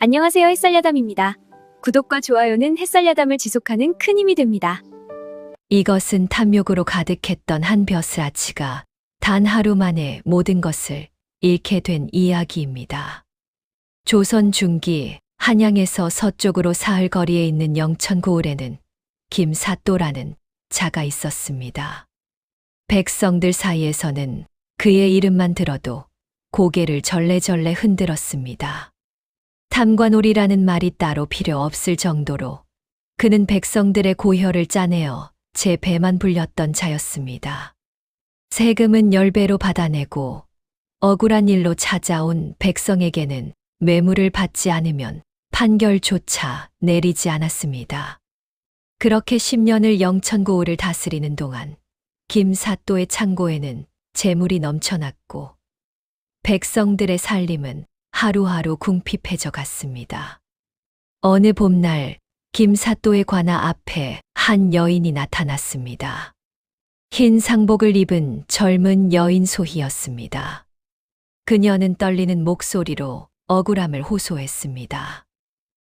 안녕하세요, 햇살야담입니다. 구독과 좋아요는 햇살야담을 지속하는 큰 힘이 됩니다. 이것은 탐욕으로 가득했던 한 벼슬아치가 단 하루 만에 모든 것을 잃게 된 이야기입니다. 조선 중기 한양에서 서쪽으로 사흘 거리에 있는 영천고을에는 김사또라는 자가 있었습니다. 백성들 사이에서는 그의 이름만 들어도 고개를 절레절레 흔들었습니다. 탐관오리라는 말이 따로 필요 없을 정도로 그는 백성들의 고혈을 짜내어 제 배만 불렸던 자였습니다. 세금은 10배로 받아내고 억울한 일로 찾아온 백성에게는 뇌물을 받지 않으면 판결조차 내리지 않았습니다. 그렇게 10년을 영천고을을 다스리는 동안 김사또의 창고에는 재물이 넘쳐났고 백성들의 살림은 하루하루 궁핍해져 갔습니다. 어느 봄날 김사또의 관아 앞에 한 여인이 나타났습니다. 흰 상복을 입은 젊은 여인 소희였습니다. 그녀는 떨리는 목소리로 억울함을 호소했습니다.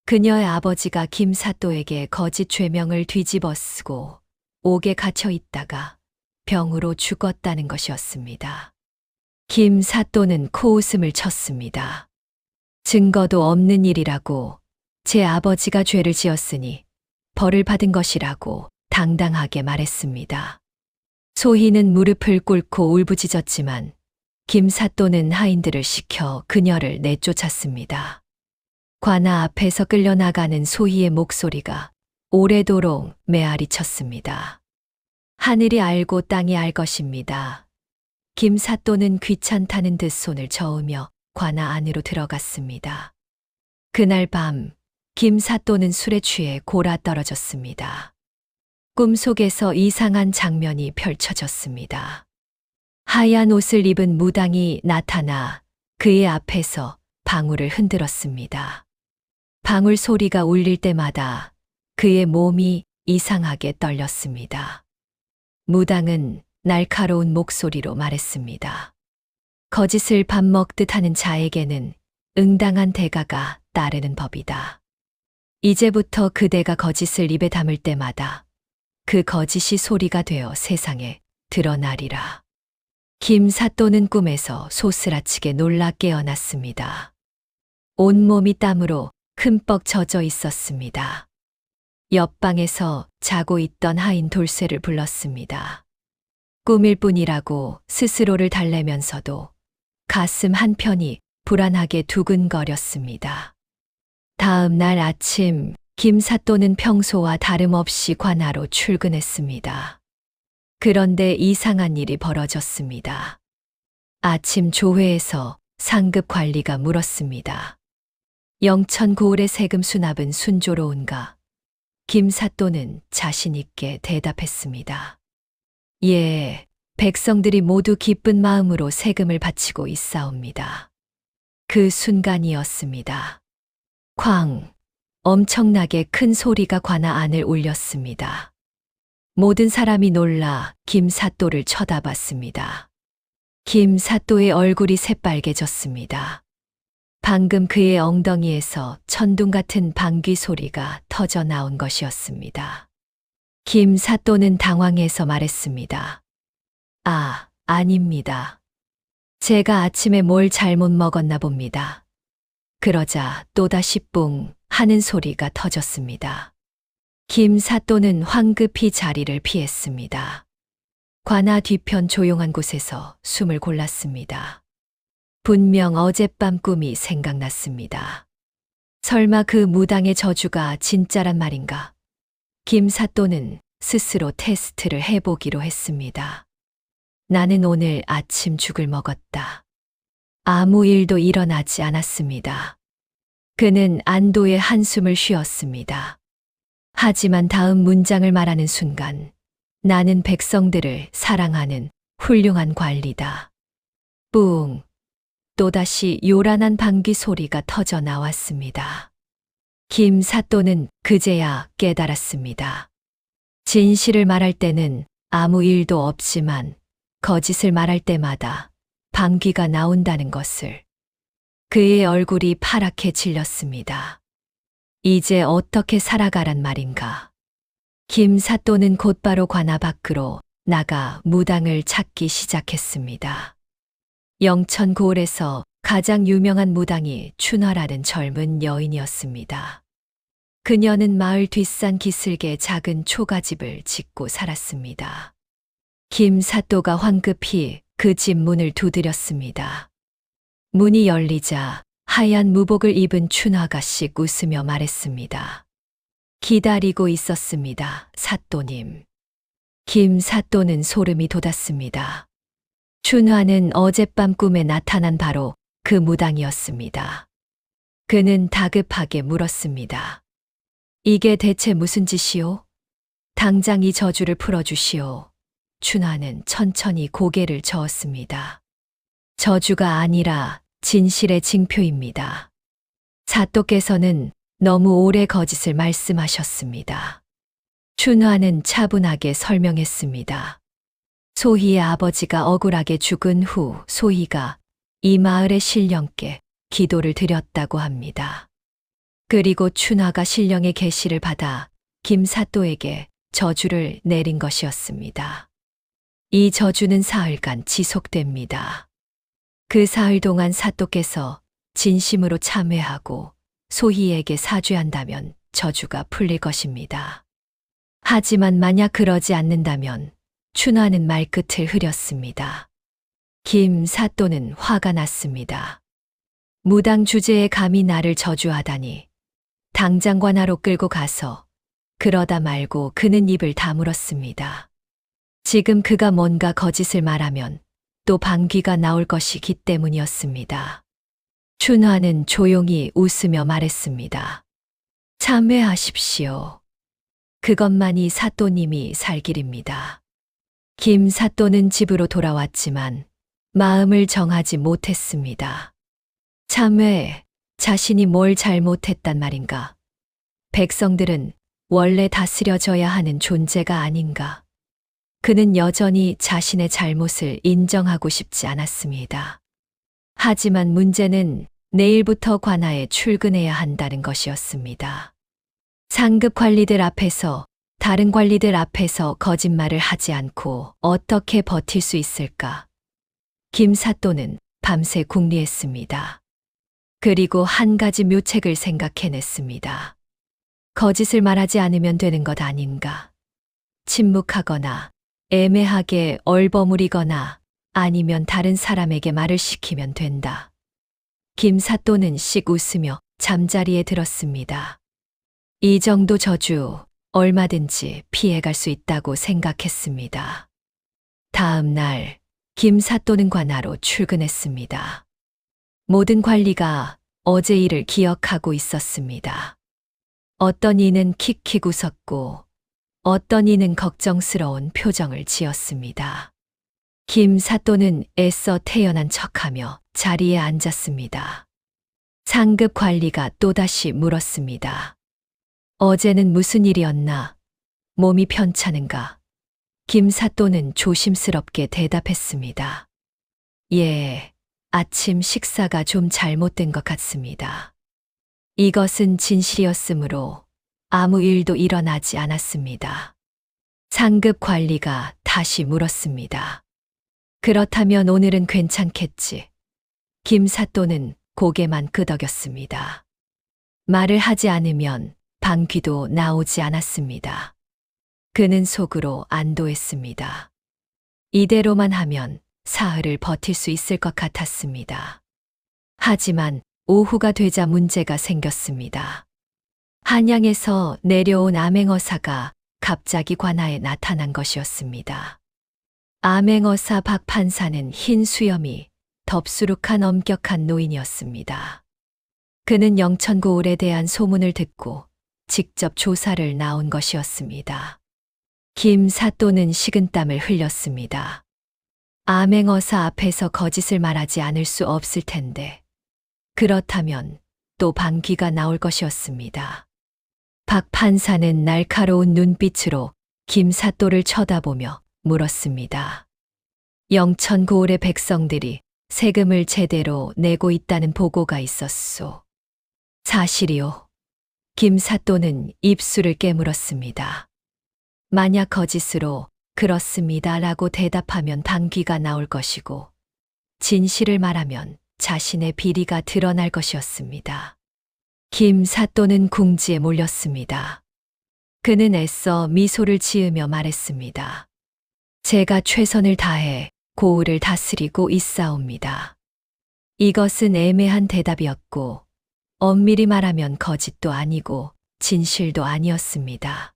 그녀의 아버지가 김사또에게 거짓 죄명을 뒤집어 쓰고 옥에 갇혀 있다가 병으로 죽었다는 것이었습니다. 김사또는 코웃음을 쳤습니다. 증거도 없는 일이라고 제 아버지가 죄를 지었으니 벌을 받은 것이라고 당당하게 말했습니다. 소희는 무릎을 꿇고 울부짖었지만 김사또는 하인들을 시켜 그녀를 내쫓았습니다. 관아 앞에서 끌려나가는 소희의 목소리가 오래도록 메아리 쳤습니다. 하늘이 알고 땅이 알 것입니다. 김사또는 귀찮다는 듯 손을 저으며 관아 안으로 들어갔습니다. 그날 밤 김사또는 술에 취해 골아 떨어졌습니다. 꿈속에서 이상한 장면이 펼쳐졌습니다. 하얀 옷을 입은 무당이 나타나 그의 앞에서 방울을 흔들었습니다. 방울 소리가 울릴 때마다 그의 몸이 이상하게 떨렸습니다. 무당은 날카로운 목소리로 말했습니다. 거짓을 밥 먹듯 하는 자에게는 응당한 대가가 따르는 법이다. 이제부터 그대가 거짓을 입에 담을 때마다 그 거짓이 소리가 되어 세상에 드러나리라. 김사또는 꿈에서 소스라치게 놀라 깨어났습니다. 온몸이 땀으로 흠뻑 젖어 있었습니다. 옆방에서 자고 있던 하인 돌쇠를 불렀습니다. 꿈일 뿐이라고 스스로를 달래면서도 가슴 한편이 불안하게 두근거렸습니다. 다음 날 아침 김사또는 평소와 다름없이 관아로 출근했습니다. 그런데 이상한 일이 벌어졌습니다. 아침 조회에서 상급 관리가 물었습니다. 영천고을의 세금 수납은 순조로운가? 김사또는 자신 있게 대답했습니다. 예, 백성들이 모두 기쁜 마음으로 세금을 바치고 있사옵니다. 그 순간이었습니다. 쾅! 엄청나게 큰 소리가 관아 안을 울렸습니다. 모든 사람이 놀라 김사또를 쳐다봤습니다. 김사또의 얼굴이 새빨개졌습니다. 방금 그의 엉덩이에서 천둥 같은 방귀 소리가 터져 나온 것이었습니다. 김사또는 당황해서 말했습니다. 아, 아닙니다. 제가 아침에 뭘 잘못 먹었나 봅니다. 그러자 또다시 뿡 하는 소리가 터졌습니다. 김사또는 황급히 자리를 피했습니다. 관아 뒤편 조용한 곳에서 숨을 골랐습니다. 분명 어젯밤 꿈이 생각났습니다. 설마 그 무당의 저주가 진짜란 말인가? 김사또는 스스로 테스트를 해보기로 했습니다. 나는 오늘 아침 죽을 먹었다. 아무 일도 일어나지 않았습니다. 그는 안도의 한숨을 쉬었습니다. 하지만 다음 문장을 말하는 순간 나는 백성들을 사랑하는 훌륭한 관리다. 뿡! 또다시 요란한 방귀 소리가 터져 나왔습니다. 김사또는 그제야 깨달았습니다. 진실을 말할 때는 아무 일도 없지만 거짓을 말할 때마다 방귀가 나온다는 것을. 그의 얼굴이 파랗게 질렸습니다. 이제 어떻게 살아가란 말인가? 김사또는 곧바로 관아 밖으로 나가 무당을 찾기 시작했습니다. 영천 고을에서 가장 유명한 무당이 춘화라는 젊은 여인이었습니다. 그녀는 마을 뒷산 기슭에 작은 초가집을 짓고 살았습니다. 김사또가 황급히 그 집 문을 두드렸습니다. 문이 열리자 하얀 무복을 입은 춘화가 씩 웃으며 말했습니다. 기다리고 있었습니다, 사또님. 김사또는 소름이 돋았습니다. 춘화는 어젯밤 꿈에 나타난 바로 그 무당이었습니다. 그는 다급하게 물었습니다. 이게 대체 무슨 짓이오? 당장 이 저주를 풀어주시오. 춘화는 천천히 고개를 저었습니다. 저주가 아니라 진실의 징표입니다. 사또께서는 너무 오래 거짓을 말씀하셨습니다. 춘화는 차분하게 설명했습니다. 소희의 아버지가 억울하게 죽은 후 소희가 이 마을의 신령께 기도를 드렸다고 합니다. 그리고 춘화가 신령의 계시를 받아 김사또에게 저주를 내린 것이었습니다. 이 저주는 사흘간 지속됩니다. 그 사흘 동안 사또께서 진심으로 참회하고 소희에게 사죄한다면 저주가 풀릴 것입니다. 하지만 만약 그러지 않는다면 춘화는 말끝을 흐렸습니다. 김사또는 화가 났습니다. 무당 주제에 감히 나를 저주하다니. 당장 관아로 끌고 가서 그러다 말고 그는 입을 다물었습니다. 지금 그가 뭔가 거짓을 말하면 또 방귀가 나올 것이기 때문이었습니다. 춘화는 조용히 웃으며 말했습니다. 참회하십시오. 그것만이 사또님이 살 길입니다. 김사또는 집으로 돌아왔지만 마음을 정하지 못했습니다. 참회, 자신이 뭘 잘못했단 말인가? 백성들은 원래 다스려져야 하는 존재가 아닌가? 그는 여전히 자신의 잘못을 인정하고 싶지 않았습니다. 하지만 문제는 내일부터 관아에 출근해야 한다는 것이었습니다. 상급 관리들 앞에서, 다른 관리들 앞에서 거짓말을 하지 않고 어떻게 버틸 수 있을까? 김사또는 밤새 궁리했습니다. 그리고 한 가지 묘책을 생각해냈습니다. 거짓을 말하지 않으면 되는 것 아닌가? 침묵하거나 애매하게 얼버무리거나 아니면 다른 사람에게 말을 시키면 된다. 김사또는 씩 웃으며 잠자리에 들었습니다. 이 정도 저주 얼마든지 피해갈 수 있다고 생각했습니다. 다음 날 김사또는 관아로 출근했습니다. 모든 관리가 어제 일을 기억하고 있었습니다. 어떤 이는 킥킥 웃었고 어떤 이는 걱정스러운 표정을 지었습니다. 김사또는 애써 태연한 척하며 자리에 앉았습니다. 상급 관리가 또다시 물었습니다. 어제는 무슨 일이었나? 몸이 편찮은가? 김사또는 조심스럽게 대답했습니다. 예, 아침 식사가 좀 잘못된 것 같습니다. 이것은 진실이었으므로 아무 일도 일어나지 않았습니다. 상급 관리가 다시 물었습니다. 그렇다면 오늘은 괜찮겠지. 김사또는 고개만 끄덕였습니다. 말을 하지 않으면 방귀도 나오지 않았습니다. 그는 속으로 안도했습니다. 이대로만 하면 사흘을 버틸 수 있을 것 같았습니다. 하지만 오후가 되자 문제가 생겼습니다. 한양에서 내려온 암행어사가 갑자기 관아에 나타난 것이었습니다. 암행어사 박 판사는 흰 수염이 덥수룩한 엄격한 노인이었습니다. 그는 영천고을에 대한 소문을 듣고 직접 조사를 나온 것이었습니다. 김사또는 식은땀을 흘렸습니다. 암행어사 앞에서 거짓을 말하지 않을 수 없을 텐데 그렇다면 또 방귀가 나올 것이었습니다. 박 판사는 날카로운 눈빛으로 김사또를 쳐다보며 물었습니다. 영천고을의 백성들이 세금을 제대로 내고 있다는 보고가 있었소. 사실이요. 김사또는 입술을 깨물었습니다. 만약 거짓으로 그렇습니다라고 대답하면 방귀가 나올 것이고, 진실을 말하면 자신의 비리가 드러날 것이었습니다. 김사또는 궁지에 몰렸습니다. 그는 애써 미소를 지으며 말했습니다. 제가 최선을 다해 고을을 다스리고 있사옵니다. 이것은 애매한 대답이었고, 엄밀히 말하면 거짓도 아니고 진실도 아니었습니다.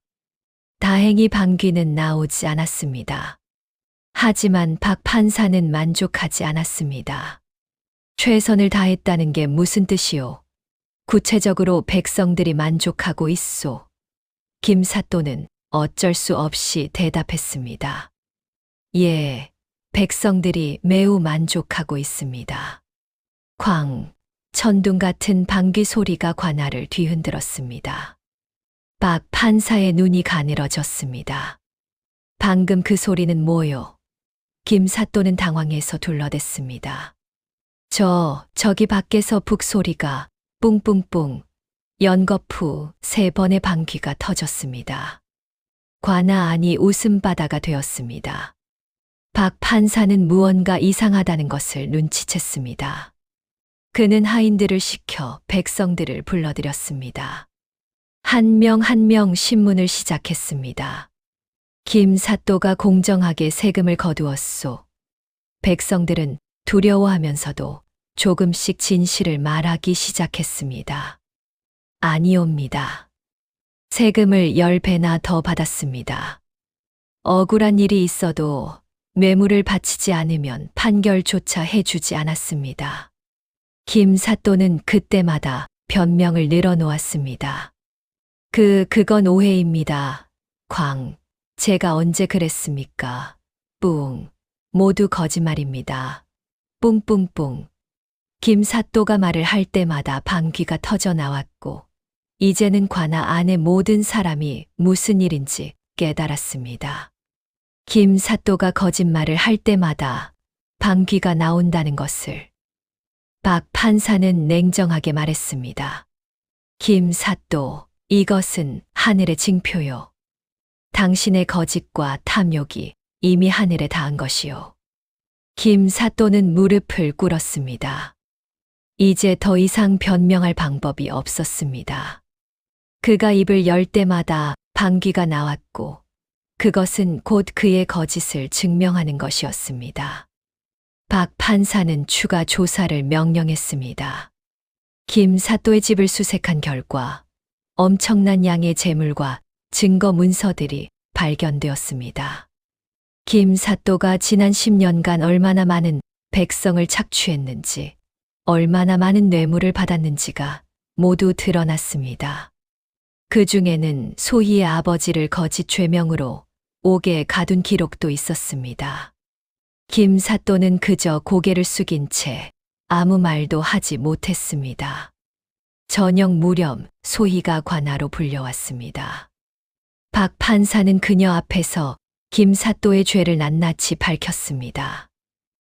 다행히 방귀는 나오지 않았습니다. 하지만 박 판사는 만족하지 않았습니다. 최선을 다했다는 게 무슨 뜻이오? 구체적으로 백성들이 만족하고 있소. 김사또는 어쩔 수 없이 대답했습니다. 예, 백성들이 매우 만족하고 있습니다. 쾅, 천둥 같은 방귀 소리가 관아를 뒤흔들었습니다. 박 판사의 눈이 가늘어졌습니다. 방금 그 소리는 뭐요? 김사또는 당황해서 둘러댔습니다. 저기 밖에서 북소리가 뿡뿡뿡 연거푸 3번의 방귀가 터졌습니다. 관아 안이 웃음바다가 되었습니다. 박 판사는 무언가 이상하다는 것을 눈치챘습니다. 그는 하인들을 시켜 백성들을 불러들였습니다. 한 명 한 명 신문을 시작했습니다. 김사또가 공정하게 세금을 거두었소. 백성들은 두려워하면서도 조금씩 진실을 말하기 시작했습니다. 아니옵니다. 세금을 10배나 더 받았습니다. 억울한 일이 있어도 뇌물을 바치지 않으면 판결조차 해주지 않았습니다. 김사또는 그때마다 변명을 늘어놓았습니다. 그건 오해입니다. 쾅, 제가 언제 그랬습니까? 뿡, 모두 거짓말입니다. 뿡뿡뿡. 김사또가 말을 할 때마다 방귀가 터져 나왔고, 이제는 관아 안의 모든 사람이 무슨 일인지 깨달았습니다. 김사또가 거짓말을 할 때마다 방귀가 나온다는 것을. 박 판사는 냉정하게 말했습니다. 김사또, 이것은 하늘의 징표요. 당신의 거짓과 탐욕이 이미 하늘에 닿은 것이요. 김사또는 무릎을 꿇었습니다. 이제 더 이상 변명할 방법이 없었습니다. 그가 입을 열 때마다 방귀가 나왔고, 그것은 곧 그의 거짓을 증명하는 것이었습니다. 박 판사는 추가 조사를 명령했습니다. 김사또의 집을 수색한 결과 엄청난 양의 재물과 증거 문서들이 발견되었습니다. 김사또가 지난 10년간 얼마나 많은 백성을 착취했는지, 얼마나 많은 뇌물을 받았는지가 모두 드러났습니다. 그 중에는 소희의 아버지를 거짓 죄명으로 옥에 가둔 기록도 있었습니다. 김사또는 그저 고개를 숙인 채 아무 말도 하지 못했습니다. 저녁 무렵 소희가 관아로 불려왔습니다. 박 판사는 그녀 앞에서 김사또의 죄를 낱낱이 밝혔습니다.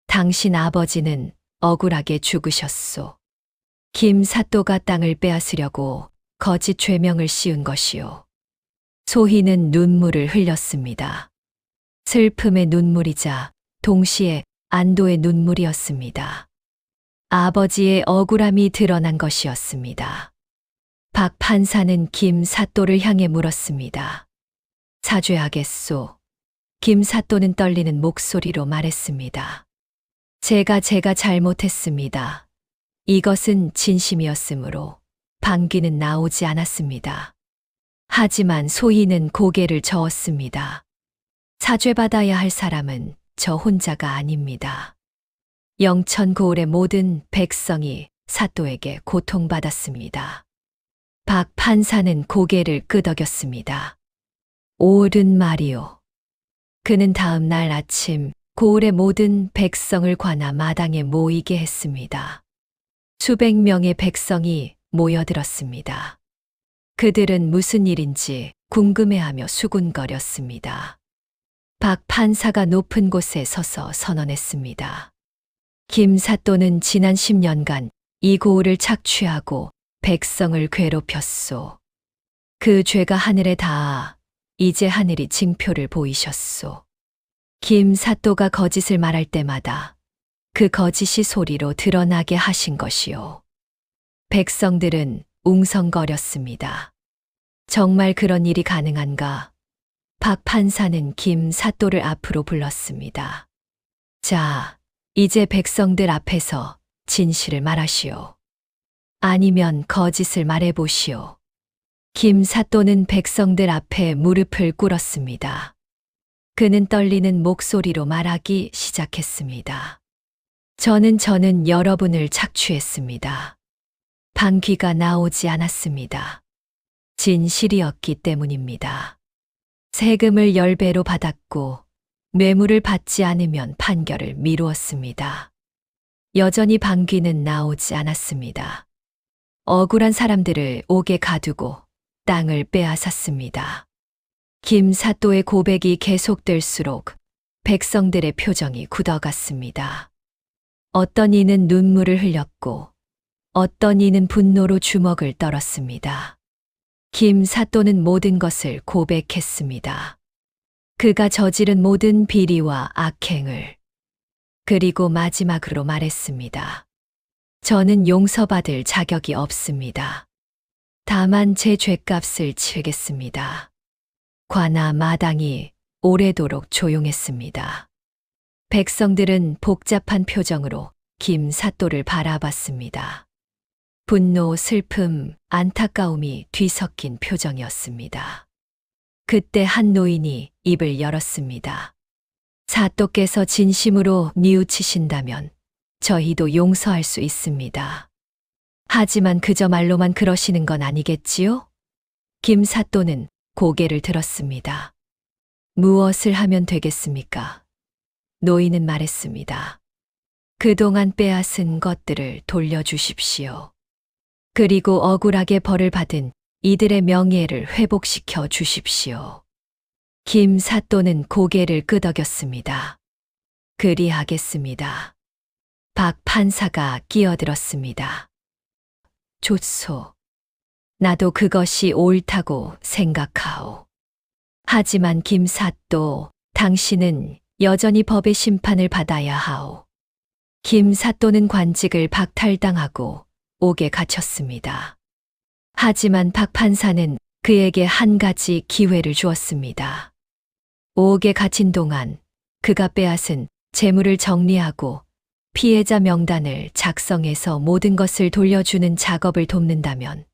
당신 아버지는 억울하게 죽으셨소. 김사또가 땅을 빼앗으려고 거짓 죄명을 씌운 것이요. 소희는 눈물을 흘렸습니다. 슬픔의 눈물이자 동시에 안도의 눈물이었습니다. 아버지의 억울함이 드러난 것이었습니다. 박 판사는 김사또를 향해 물었습니다. 사죄하겠소. 김사또는 떨리는 목소리로 말했습니다. 제가 잘못했습니다. 이것은 진심이었으므로 방귀는 나오지 않았습니다. 하지만 소희는 고개를 저었습니다. 사죄받아야 할 사람은 저 혼자가 아닙니다. 영천고을의 모든 백성이 사또에게 고통받았습니다. 박 판사는 고개를 끄덕였습니다. 옳은 말이요. 그는 다음 날 아침 고을의 모든 백성을 관아 마당에 모이게 했습니다. 수백 명의 백성이 모여들었습니다. 그들은 무슨 일인지 궁금해하며 수군거렸습니다. 박 판사가 높은 곳에 서서 선언했습니다. 김사또는 지난 10년간 이 고을을 착취하고 백성을 괴롭혔소. 그 죄가 하늘에 닿아 이제 하늘이 징표를 보이셨소. 김사또가 거짓을 말할 때마다 그 거짓이 소리로 드러나게 하신 것이요. 백성들은 웅성거렸습니다. 정말 그런 일이 가능한가? 박 판사는 김사또를 앞으로 불렀습니다. 자, 이제 백성들 앞에서 진실을 말하시오. 아니면 거짓을 말해보시오. 김사또는 백성들 앞에 무릎을 꿇었습니다. 그는 떨리는 목소리로 말하기 시작했습니다. 저는 여러분을 착취했습니다. 방귀가 나오지 않았습니다. 진실이었기 때문입니다. 세금을 10배로 받았고 뇌물을 받지 않으면 판결을 미루었습니다. 여전히 방귀는 나오지 않았습니다. 억울한 사람들을 옥에 가두고 땅을 빼앗았습니다. 김사또의 고백이 계속될수록 백성들의 표정이 굳어갔습니다. 어떤 이는 눈물을 흘렸고 어떤 이는 분노로 주먹을 떨었습니다. 김사또는 모든 것을 고백했습니다. 그가 저지른 모든 비리와 악행을. 그리고 마지막으로 말했습니다. 저는 용서받을 자격이 없습니다. 다만 제 죄값을 치르겠습니다. 관아 마당이 오래도록 조용했습니다. 백성들은 복잡한 표정으로 김사또를 바라봤습니다. 분노, 슬픔, 안타까움이 뒤섞인 표정이었습니다. 그때 한 노인이 입을 열었습니다. 사또께서 진심으로 뉘우치신다면 저희도 용서할 수 있습니다. 하지만 그저 말로만 그러시는 건 아니겠지요? 김사또는 고개를 들었습니다. 무엇을 하면 되겠습니까? 노인은 말했습니다. 그동안 빼앗은 것들을 돌려주십시오. 그리고 억울하게 벌을 받은 이들의 명예를 회복시켜 주십시오. 김사또는 고개를 끄덕였습니다. 그리하겠습니다. 박 판사가 끼어들었습니다. 좋소. 나도 그것이 옳다고 생각하오. 하지만 김사또, 당신은 여전히 법의 심판을 받아야 하오. 김사또는 관직을 박탈당하고 옥에 갇혔습니다. 하지만 박 판사는 그에게 한 가지 기회를 주었습니다. 옥에 갇힌 동안 그가 빼앗은 재물을 정리하고 피해자 명단을 작성해서 모든 것을 돌려주는 작업을 돕는다면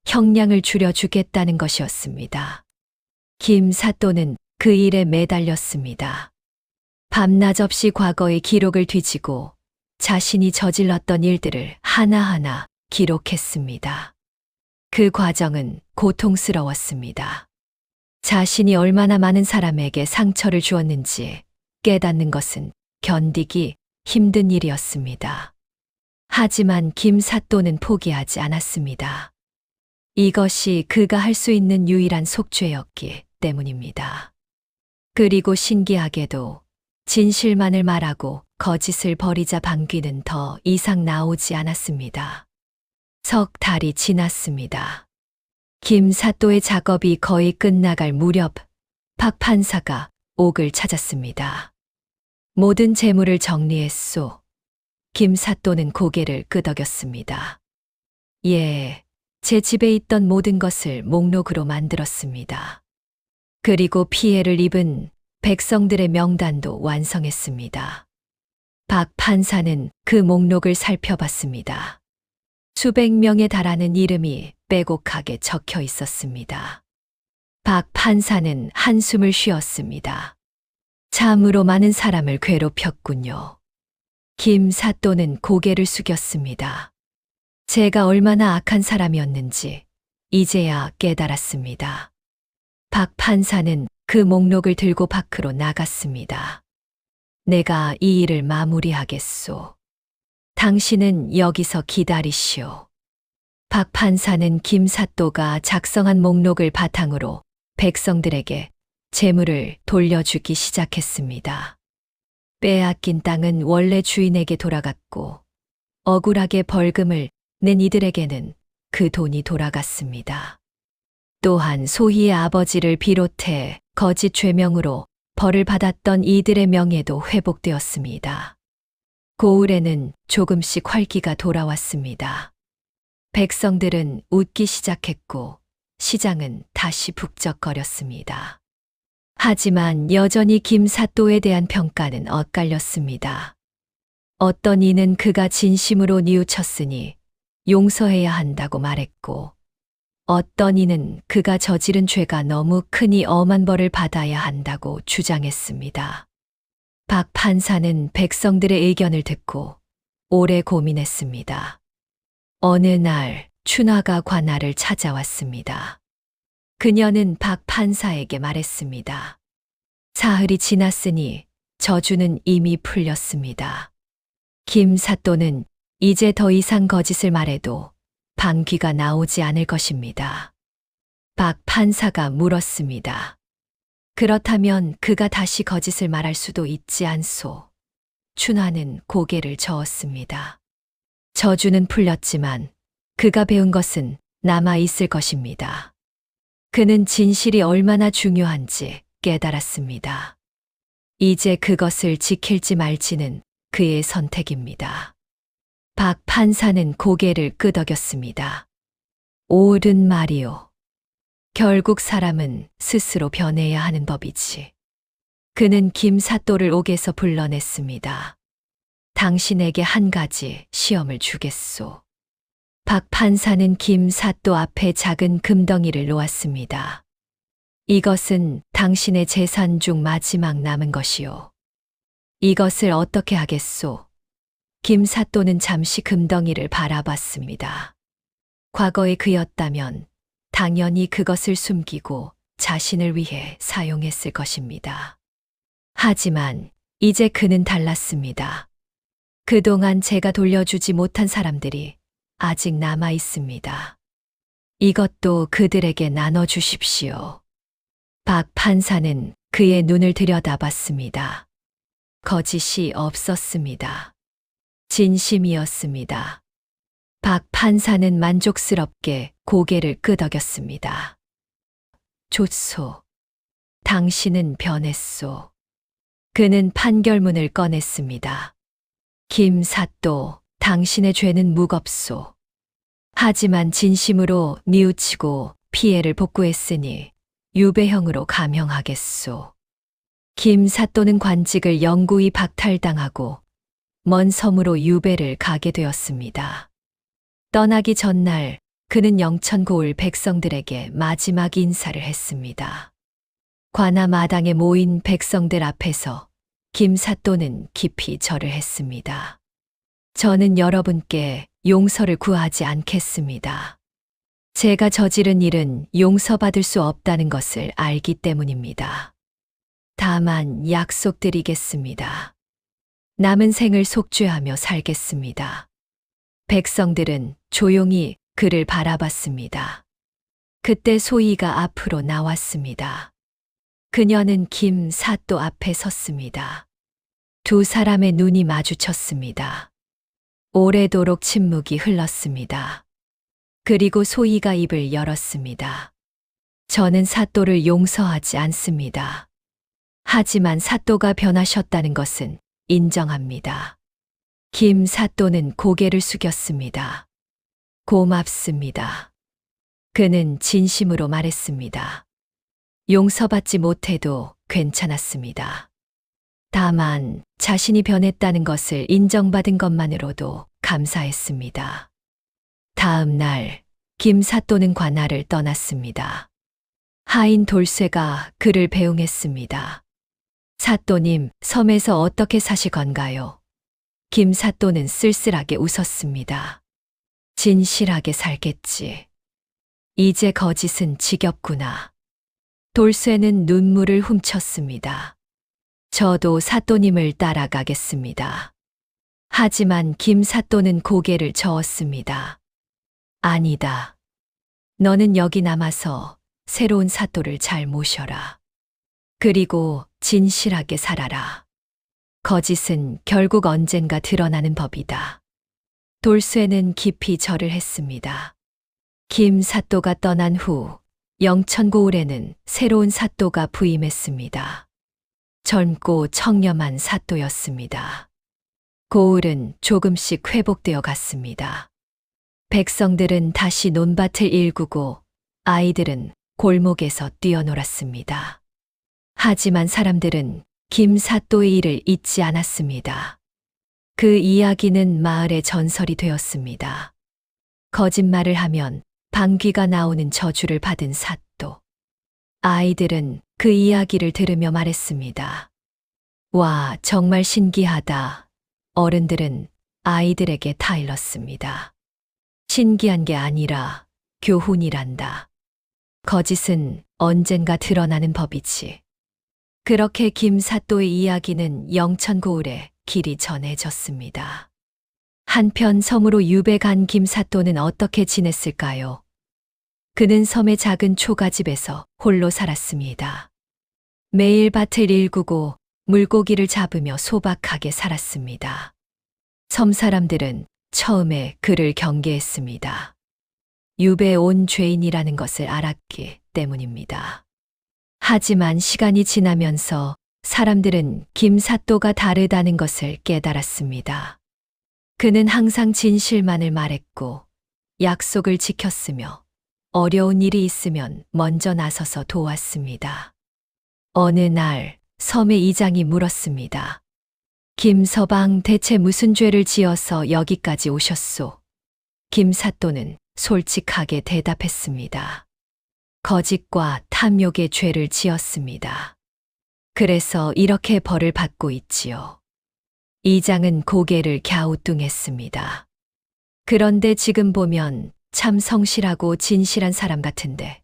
형량을 줄여주겠다는 것이었습니다. 김사또는 그 일에 매달렸습니다. 밤낮 없이 과거의 기록을 뒤지고 자신이 저질렀던 일들을 하나하나 기록했습니다. 그 과정은 고통스러웠습니다. 자신이 얼마나 많은 사람에게 상처를 주었는지 깨닫는 것은 견디기 힘든 일이었습니다. 하지만 김사또는 포기하지 않았습니다. 이것이 그가 할 수 있는 유일한 속죄였기 때문입니다. 그리고 신기하게도 진실만을 말하고 거짓을 버리자 방귀는 더 이상 나오지 않았습니다. 석 달이 지났습니다. 김사또의 작업이 거의 끝나갈 무렵 박 판사가 옥을 찾았습니다. 모든 재물을 정리했소. 김사또는 고개를 끄덕였습니다. 예, 제 집에 있던 모든 것을 목록으로 만들었습니다. 그리고 피해를 입은 백성들의 명단도 완성했습니다. 박 판사는 그 목록을 살펴봤습니다. 수백 명에 달하는 이름이 빼곡하게 적혀 있었습니다. 박 판사는 한숨을 쉬었습니다. 참으로 많은 사람을 괴롭혔군요. 김사또는 고개를 숙였습니다. 제가 얼마나 악한 사람이었는지 이제야 깨달았습니다. 박 판사는 그 목록을 들고 밖으로 나갔습니다. 내가 이 일을 마무리하겠소. 당신은 여기서 기다리시오. 박 판사는 김사또가 작성한 목록을 바탕으로 백성들에게 재물을 돌려주기 시작했습니다. 빼앗긴 땅은 원래 주인에게 돌아갔고 억울하게 벌금을 낸 이들에게는 그 돈이 돌아갔습니다. 또한 소희의 아버지를 비롯해 거짓 죄명으로 벌을 받았던 이들의 명예도 회복되었습니다. 고을에는 조금씩 활기가 돌아왔습니다. 백성들은 웃기 시작했고 시장은 다시 북적거렸습니다. 하지만 여전히 김사또에 대한 평가는 엇갈렸습니다. 어떤 이는 그가 진심으로 뉘우쳤으니 용서해야 한다고 말했고, 어떤 이는 그가 저지른 죄가 너무 크니 엄한 벌을 받아야 한다고 주장했습니다. 박 판사는 백성들의 의견을 듣고 오래 고민했습니다. 어느 날 춘화가 관아를 찾아왔습니다. 그녀는 박 판사에게 말했습니다. 사흘이 지났으니 저주는 이미 풀렸습니다. 김사또는 이제 더 이상 거짓을 말해도 방귀가 나오지 않을 것입니다. 박 판사가 물었습니다. 그렇다면 그가 다시 거짓을 말할 수도 있지 않소? 춘화는 고개를 저었습니다. 저주는 풀렸지만 그가 배운 것은 남아 있을 것입니다. 그는 진실이 얼마나 중요한지 깨달았습니다. 이제 그것을 지킬지 말지는 그의 선택입니다. 박 판사는 고개를 끄덕였습니다. 옳은 말이오. 결국 사람은 스스로 변해야 하는 법이지. 그는 김사또를 옥에서 불러냈습니다. 당신에게 한 가지 시험을 주겠소. 박 판사는 김사또 앞에 작은 금덩이를 놓았습니다. 이것은 당신의 재산 중 마지막 남은 것이오. 이것을 어떻게 하겠소? 김사또는 잠시 금덩이를 바라봤습니다. 과거의 그였다면 당연히 그것을 숨기고 자신을 위해 사용했을 것입니다. 하지만 이제 그는 달랐습니다. 그동안 제가 돌려주지 못한 사람들이 아직 남아 있습니다. 이것도 그들에게 나눠주십시오. 박 판사는 그의 눈을 들여다봤습니다. 거짓이 없었습니다. 진심이었습니다. 박 판사는 만족스럽게 고개를 끄덕였습니다. 좋소. 당신은 변했소. 그는 판결문을 꺼냈습니다. 김사또, 당신의 죄는 무겁소. 하지만 진심으로 뉘우치고 피해를 복구했으니 유배형으로 감형하겠소. 김사또는 관직을 영구히 박탈당하고 먼 섬으로 유배를 가게 되었습니다. 떠나기 전날 그는 영천고을 백성들에게 마지막 인사를 했습니다. 관아 마당에 모인 백성들 앞에서 김사또는 깊이 절을 했습니다. 저는 여러분께 용서를 구하지 않겠습니다. 제가 저지른 일은 용서받을 수 없다는 것을 알기 때문입니다. 다만 약속드리겠습니다. 남은 생을 속죄하며 살겠습니다. 백성들은 조용히 그를 바라봤습니다. 그때 소희가 앞으로 나왔습니다. 그녀는 김사또 앞에 섰습니다. 두 사람의 눈이 마주쳤습니다. 오래도록 침묵이 흘렀습니다. 그리고 소희가 입을 열었습니다. 저는 사또를 용서하지 않습니다. 하지만 사또가 변하셨다는 것은 인정합니다. 김사또는 고개를 숙였습니다. 고맙습니다. 그는 진심으로 말했습니다. 용서받지 못해도 괜찮았습니다. 다만 자신이 변했다는 것을 인정받은 것만으로도 감사했습니다. 다음 날 김사또는 관아를 떠났습니다. 하인 돌쇠가 그를 배웅했습니다. 사또님, 섬에서 어떻게 사시건가요? 김사또는 쓸쓸하게 웃었습니다. 진실하게 살겠지. 이제 거짓은 지겹구나. 돌쇠는 눈물을 훔쳤습니다. 저도 사또님을 따라가겠습니다. 하지만 김사또는 고개를 저었습니다. 아니다. 너는 여기 남아서 새로운 사또를 잘 모셔라. 그리고 진실하게 살아라. 거짓은 결국 언젠가 드러나는 법이다. 돌쇠는 깊이 절을 했습니다. 김 사또가 떠난 후 영천고을에는 새로운 사또가 부임했습니다. 젊고 청렴한 사또였습니다. 고을은 조금씩 회복되어 갔습니다. 백성들은 다시 논밭을 일구고 아이들은 골목에서 뛰어놀았습니다. 하지만 사람들은 김 사또의 일을 잊지 않았습니다. 그 이야기는 마을의 전설이 되었습니다. 거짓말을 하면 방귀가 나오는 저주를 받은 사또. 아이들은 그 이야기를 들으며 말했습니다. 와, 정말 신기하다. 어른들은 아이들에게 타일렀습니다. 신기한 게 아니라 교훈이란다. 거짓은 언젠가 드러나는 법이지. 그렇게 김 사또의 이야기는 영천고을에 길이 전해졌습니다. 한편 섬으로 유배 간 김 사또는 어떻게 지냈을까요? 그는 섬의 작은 초가집에서 홀로 살았습니다. 매일 밭을 일구고 물고기를 잡으며 소박하게 살았습니다. 섬 사람들은 처음에 그를 경계했습니다. 유배 온 죄인이라는 것을 알았기 때문입니다. 하지만 시간이 지나면서 사람들은 김 사또가 다르다는 것을 깨달았습니다. 그는 항상 진실만을 말했고 약속을 지켰으며 어려운 일이 있으면 먼저 나서서 도왔습니다. 어느 날 섬의 이장이 물었습니다. 김서방, 대체 무슨 죄를 지어서 여기까지 오셨소? 김 사또는 솔직하게 대답했습니다. 거짓과 탐욕의 죄를 지었습니다. 그래서 이렇게 벌을 받고 있지요. 이장은 고개를 갸우뚱했습니다. 그런데 지금 보면 참 성실하고 진실한 사람 같은데.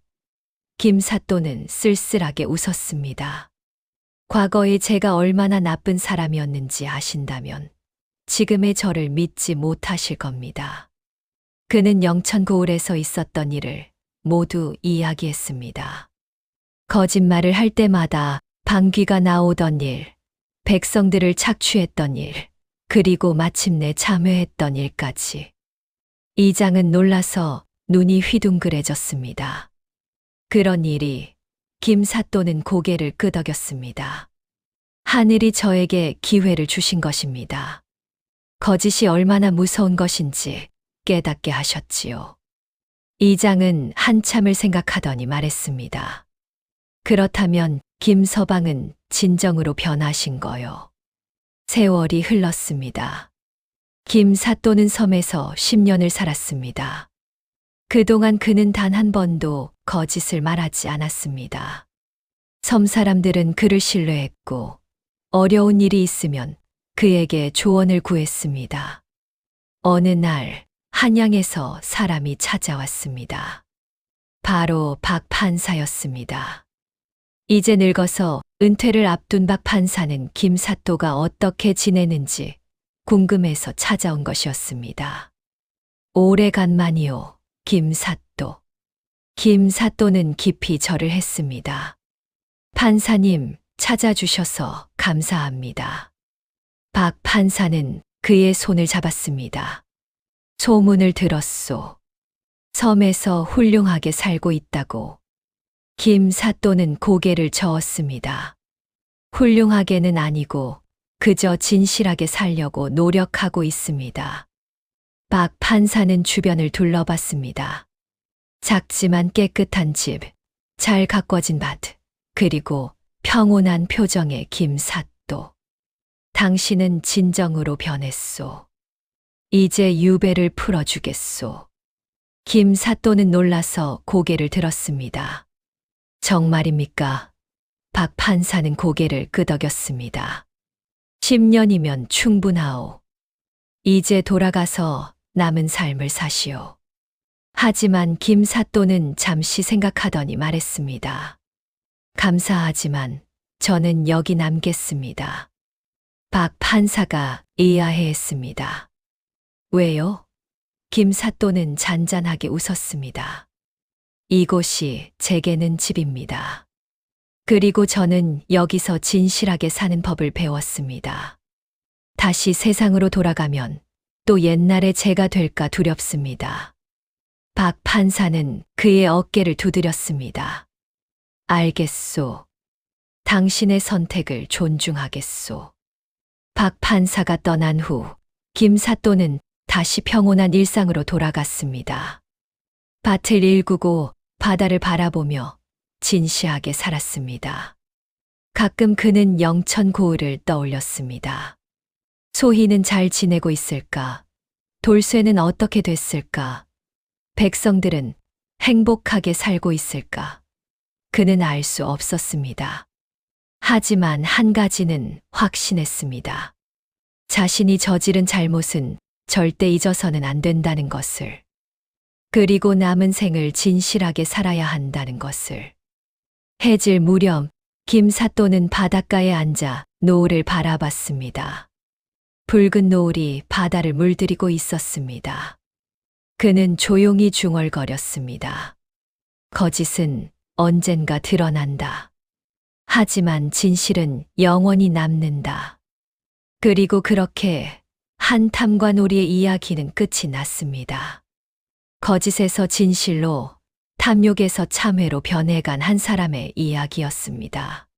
김 사또는 쓸쓸하게 웃었습니다. 과거에 제가 얼마나 나쁜 사람이었는지 아신다면 지금의 저를 믿지 못하실 겁니다. 그는 영천고을에서 있었던 일을 모두 이야기했습니다. 거짓말을 할 때마다 방귀가 나오던 일, 백성들을 착취했던 일, 그리고 마침내 참회했던 일까지. 이장은 놀라서 눈이 휘둥그레졌습니다. 그런 일이 김 사또는 고개를 끄덕였습니다. 하늘이 저에게 기회를 주신 것입니다. 거짓이 얼마나 무서운 것인지 깨닫게 하셨지요. 이장은 한참을 생각하더니 말했습니다. 그렇다면 김서방은 진정으로 변하신 거요. 세월이 흘렀습니다. 김 사또는 섬에서 10년을 살았습니다. 그동안 그는 단 한 번도 거짓을 말하지 않았습니다. 섬 사람들은 그를 신뢰했고 어려운 일이 있으면 그에게 조언을 구했습니다. 어느 날 한양에서 사람이 찾아왔습니다. 바로 박 판사였습니다. 이제 늙어서 은퇴를 앞둔 박 판사는 김 사또가 어떻게 지내는지 궁금해서 찾아온 것이었습니다. 오래간만이요, 김 사또. 김 사또는 깊이 절을 했습니다. 판사님, 찾아주셔서 감사합니다. 박 판사는 그의 손을 잡았습니다. 소문을 들었소. 섬에서 훌륭하게 살고 있다고. 김 사또는 고개를 저었습니다. 훌륭하게는 아니고 그저 진실하게 살려고 노력하고 있습니다. 박 판사는 주변을 둘러봤습니다. 작지만 깨끗한 집, 잘 가꿔진 밭, 그리고 평온한 표정의 김 사또. 당신은 진정으로 변했소. 이제 유배를 풀어주겠소. 김 사또는 놀라서 고개를 들었습니다. 정말입니까? 박 판사는 고개를 끄덕였습니다. 10년이면 충분하오. 이제 돌아가서 남은 삶을 사시오. 하지만 김 사또는 잠시 생각하더니 말했습니다. 감사하지만 저는 여기 남겠습니다. 박 판사가 의아해했습니다. 왜요? 김 사또는 잔잔하게 웃었습니다. 이곳이 제게는 집입니다. 그리고 저는 여기서 진실하게 사는 법을 배웠습니다. 다시 세상으로 돌아가면 또 옛날의 제가 될까 두렵습니다. 박 판사는 그의 어깨를 두드렸습니다. 알겠소. 당신의 선택을 존중하겠소. 박 판사가 떠난 후 김사또는 다시 평온한 일상으로 돌아갔습니다. 밭을 일구고 바다를 바라보며 진시하게 살았습니다. 가끔 그는 영천 고을을 떠올렸습니다. 소희는 잘 지내고 있을까? 돌쇠는 어떻게 됐을까? 백성들은 행복하게 살고 있을까? 그는 알 수 없었습니다. 하지만 한 가지는 확신했습니다. 자신이 저지른 잘못은 절대 잊어서는 안 된다는 것을. 그리고 남은 생을 진실하게 살아야 한다는 것을. 해질 무렵 김사또는 바닷가에 앉아 노을을 바라봤습니다. 붉은 노을이 바다를 물들이고 있었습니다. 그는 조용히 중얼거렸습니다. 거짓은 언젠가 드러난다. 하지만 진실은 영원히 남는다. 그리고 그렇게 한 탐관오리의 이야기는 끝이 났습니다. 거짓에서 진실로, 탐욕에서 참회로 변해간 한 사람의 이야기였습니다.